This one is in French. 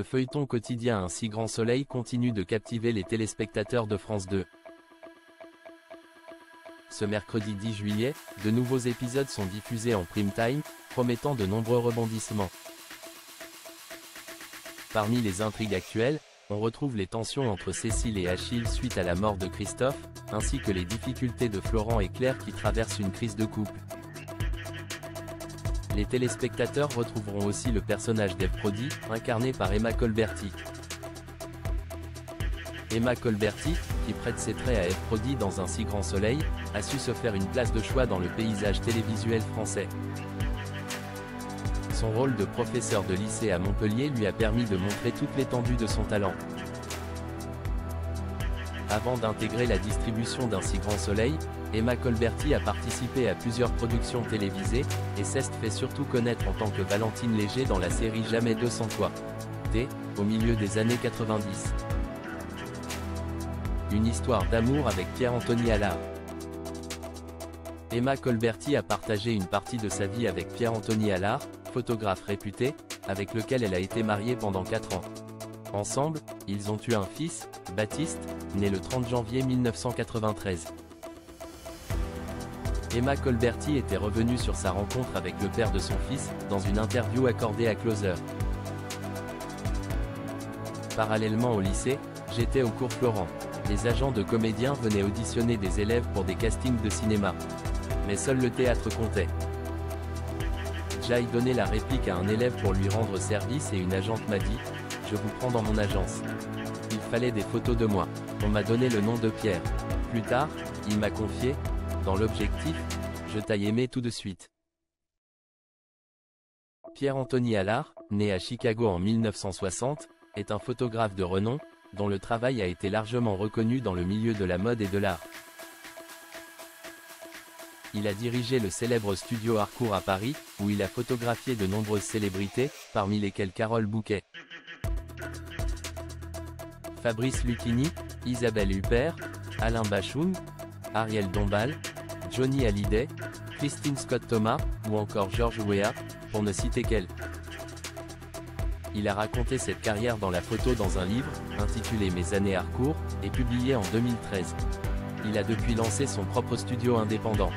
Le feuilleton quotidien Un si grand soleil continue de captiver les téléspectateurs de France 2. Ce mercredi 10 juillet, de nouveaux épisodes sont diffusés en prime time, promettant de nombreux rebondissements. Parmi les intrigues actuelles, on retrouve les tensions entre Cécile et Achille suite à la mort de Christophe, ainsi que les difficultés de Florent et Claire qui traversent une crise de couple. Les téléspectateurs retrouveront aussi le personnage d'Ève Prody, incarné par Emma Colberti. Emma Colberti, qui prête ses traits à Ève Prody dans Un si grand soleil, a su se faire une place de choix dans le paysage télévisuel français. Son rôle de professeur de lycée à Montpellier lui a permis de montrer toute l'étendue de son talent. Avant d'intégrer la distribution d'Un si grand soleil, Emma Colberti a participé à plusieurs productions télévisées, et s'est fait surtout connaître en tant que Valentine Léger dans la série Jamais 200 fois, au milieu des années 90. Une histoire d'amour avec Pierre-Anthony Allard. Emma Colberti a partagé une partie de sa vie avec Pierre-Anthony Allard, photographe réputé, avec lequel elle a été mariée pendant 4 ans. Ensemble, ils ont eu un fils, Baptiste, né le 30 janvier 1993. Emma Colberti était revenue sur sa rencontre avec le père de son fils, dans une interview accordée à Closer. Parallèlement au lycée, j'étais au cours Florent. Les agents de comédiens venaient auditionner des élèves pour des castings de cinéma. Mais seul le théâtre comptait. J'aille donner la réplique à un élève pour lui rendre service et une agente m'a dit « Je vous prends dans mon agence ». Il fallait des photos de moi. On m'a donné le nom de Pierre. Plus tard, il m'a confié « Dans l'objectif, je t'ai aimé tout de suite ». Pierre-Anthony Allard, né à Chicago en 1960, est un photographe de renom, dont le travail a été largement reconnu dans le milieu de la mode et de l'art. Il a dirigé le célèbre studio Harcourt à Paris, où il a photographié de nombreuses célébrités, parmi lesquelles Carole Bouquet, Fabrice Lucchini, Isabelle Huppert, Alain Bashung, Ariel Dombal, Johnny Hallyday, Christine Scott Thomas, ou encore Georges Weah, pour ne citer qu'elle. Il a raconté cette carrière dans la photo dans un livre, intitulé Mes années Harcourt, et publié en 2013. Il a depuis lancé son propre studio indépendant.